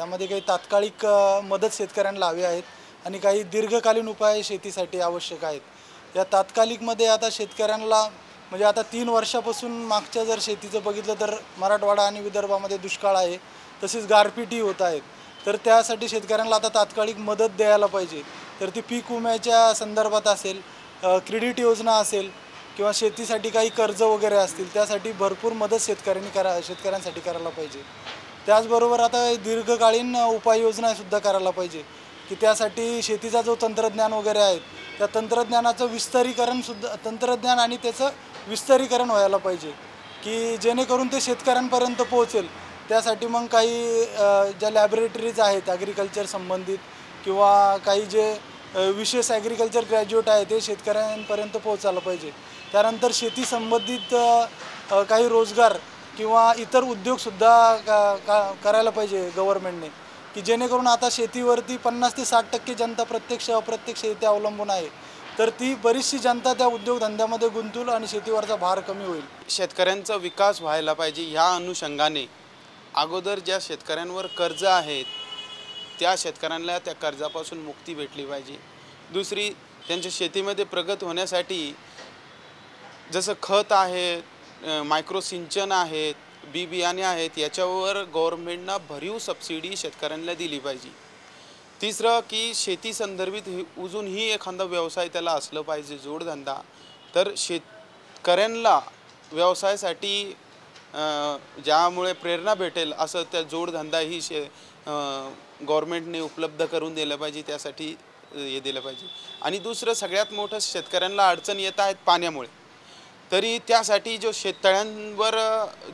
त्यामध्ये काही तात्कालिक मदत शेतकऱ्यांना हवी आहेत आणि काही दीर्घकालीन उपाय शेतीसाठी आवश्यक आहेत। या तात्कालिकमध्ये आता शेतकऱ्यांना म्हणजे आता 3 वर्षापासून मागच्या जर शेतीचं बघितलं तर मराठवाडा आणि विदर्भामध्ये दुष्काळ आहे, तसेच गारपीटही होत आहेत। तर त्यासाठी शेतकऱ्यांना आता तात्कालिक मदत द्यायला पाहिजे। तर ती पीक विम्याच्या संदर्भात असेल, क्रेडिट योजना असेल किंवा शेतीसाठी काही कर्ज वगैरे असतील, त्यासाठी भरपूर मदत शेतकऱ्यांसाठी करायला पाहिजे। त्याचबरोबर आता दीर्घकालीन उपाययोजना सुद्धा करायला पाहिजे की त्यासाठी शेतीचा जो तंत्रज्ञान वगैरे आहे त्या तंत्रज्ञानाचं तंत्रज्ञान आणि त्याचं विस्तारीकरण व्हायला पाहिजे की जेणेकरून ते शेतकऱ्यांपर्यंत पोहोचेल। त्यासाठी मग काही ज्या लॅबोरेटरीज आहेत ॲग्रिकल्चर संबंधित किंवा काही जे विशेष ॲग्रिकल्चर ग्रॅज्युएट आहे ते शेतकऱ्यांपर्यंत पोहोचायला पाहिजे। त्यानंतर शेती संबंधित काही रोजगार किंवा इतर उद्योगसुद्धा करायला पाहिजे गव्हर्नमेंटने की जेणेकरून आता शेतीवरती 50 ते 60% जनता प्रत्यक्ष अप्रत्यक्ष इथे अवलंबून आहे। तर ती बरीचशी जनता त्या उद्योगधंद्यामध्ये गुंतूल आणि शेतीवरचा भार कमी होईल। शेतकऱ्यांचा विकास व्हायला पाहिजे ह्या अनुषंगाने अगोदर ज्या शेतकऱ्यांवर कर्ज आहेत त्या शेतकऱ्यांना त्या कर्जापासून मुक्ती भेटली पाहिजे। दुसरी त्यांच्या शेतीमध्ये प्रगत होण्यासाठी जसं खत आहे, मायक्रो सिंचन आहेत, बी बियाणे आहेत, याच्यावर गव्हर्नमेंटनं भरीव सबसिडी शेतकऱ्यांना दिली पाहिजे। तिसरं की शेती संदर्भित अजूनही एखादा व्यवसाय त्याला असलं पाहिजे जोडधंदा। तर शेतकऱ्यांना व्यवसायासाठी ज्यामुळे प्रेरणा भेटेल असं त्या जोडधंदाही गव्हर्नमेंटने उपलब्ध करून दिलं पाहिजे, त्यासाठी हे दिलं पाहिजे। आणि दुसरं सगळ्यात मोठं शेतकऱ्यांना अडचण येत आहेत पाण्यामुळे, तरी त्यासाठी जो शेततळ्यांवर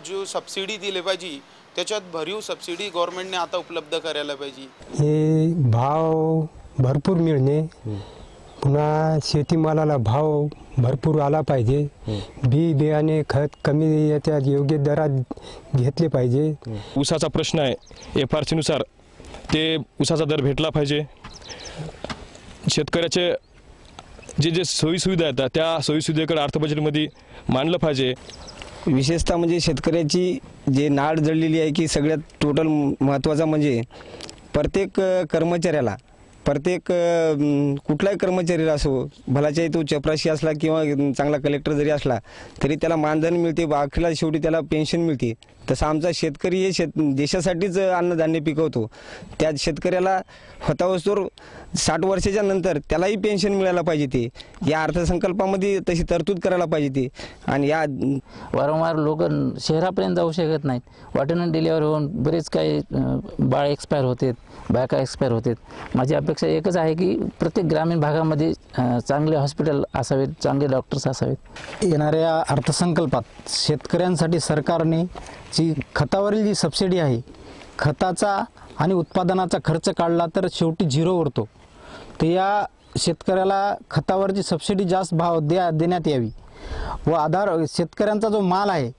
जो सबसिडी दिली पाहिजे त्याच्यात भरीव सबसिडी गव्हर्नमेंटने आता उपलब्ध करायला पाहिजे। हे भाव भरपूर मिळणे, पुन्हा शेतीमालाला भाव भरपूर आला पाहिजे, बी बियाणे खत कमी याच्यात योग्य दरात घेतले पाहिजे। ऊसाचा प्रश्न आहे, FRC नुसार ते ऊसाचा दर भेटला पाहिजे। शेतकऱ्याचे जे सोयीसुविधा आहेत त्या सोयीसुविधेकडे अर्थ बजेटमध्ये मांडलं पाहिजे। विशेषतः म्हणजे शेतकऱ्याची जे नाड जळलेली आहे की सगळ्यात टोटल महत्त्वाचा म्हणजे प्रत्येक कर्मचाऱ्याला, प्रत्येक कुठलाही कर्मचारी असो, भलाचाही तो चपराशी असला किंवा चांगला कलेक्टर जरी असला तरी त्याला मानधन मिळते, अखेरला शेवटी त्याला पेन्शन मिळते। तसं आमचा शेतकरी हे देशासाठीच अन्नधान्य पिकवतो, त्या शेतकऱ्याला होतावस्तोवर 60 वर्षाच्या नंतर त्यालाही पेन्शन मिळायला पाहिजे। ते या अर्थसंकल्पामध्ये तशी तरतूद करायला पाहिजे ते। आणि या वारंवार लोक शहरापर्यंत जाऊ शकत नाहीत, वाटेनं डिलिव्हर होऊन बरेच काही बाळ एक्सपायर होतात, बायका एक्सपायर होतात। माझी अपेक्षा एकच आहे की प्रत्येक ग्रामीण भागामध्ये चांगले हॉस्पिटल असावेत, चांगले डॉक्टर्स असावेत। येणाऱ्या अर्थसंकल्पात शेतकऱ्यांसाठी सरकारने जी खतावरील जी सबसिडी आहे, खताचा आणि उत्पादनाचा खर्च काढला तर शेवटी 0 उरतो। तर या शेतकऱ्याला खतावरची सबसिडी जास्त भाव देण्यात यावी व शेतकऱ्यांचा जो माल आहे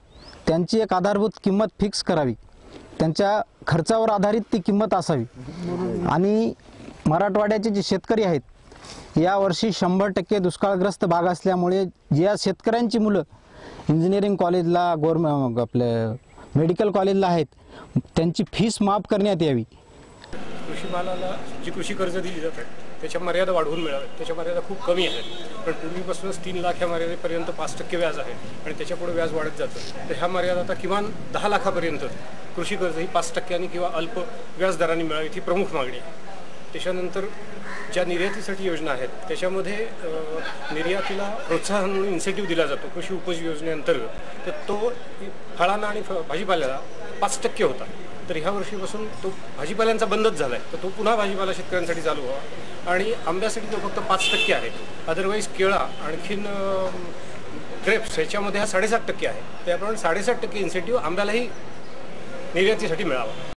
त्यांची एक आधारभूत किंमत फिक्स करावी, त्यांच्या खर्चावर आधारित ती किंमत असावी। आणि मराठवाड्याचे जे शेतकरी आहेत यावर्षी 100% दुष्काळग्रस्त भाग असल्यामुळे ज्या शेतकऱ्यांची मुलं इंजिनिअरिंग कॉलेजला आपले मेडिकल कॉलेजला आहेत त्यांची फीस माफ करण्यात यावी। कृषी मालाला जी कृषी कर्ज दिली जातात त्याच्या मर्यादा वाढवून मिळाव्यात, त्याच्या मर्यादा खूप कमी आहेत। पण पूर्वीपासूनच 3 लाख ह्या मर्यादेपर्यंत 5% व्याज आहे आणि त्याच्यापुढे व्याज वाढत जातं। तर ह्या मर्यादा आता किमान 10 लाखापर्यंत कृषी कर्ज ही 5% किंवा अल्प व्याजदराने मिळावी ही प्रमुख मागणी आहे। त्याच्यानंतर ज्या निर्यातीसाठी योजना आहेत त्याच्यामध्ये निर्यातीला प्रोत्साहन म्हणून इन्सेंटिव्ह दिला जातो कृषी उपज योजनेअंतर्गत। तर तो फळांना आणि भाजीपाल्याला 5% होता, तर ह्या वर्षीपासून तो भाजीपाल्यांचा बंदच झाला आहे। तर तो पुन्हा भाजीपाला शेतकऱ्यांसाठी चालू व्हावा। आणि आंब्यासाठी तो फक्त 5% आहे, अदरवाईज केळा आणखीन ग्रेप्स ह्याच्यामध्ये हा 7.5% आहे। त्याप्रमाणे 7.5% इन्सेंटिव्ह आंब्यालाही निर्यातीसाठी मिळावा।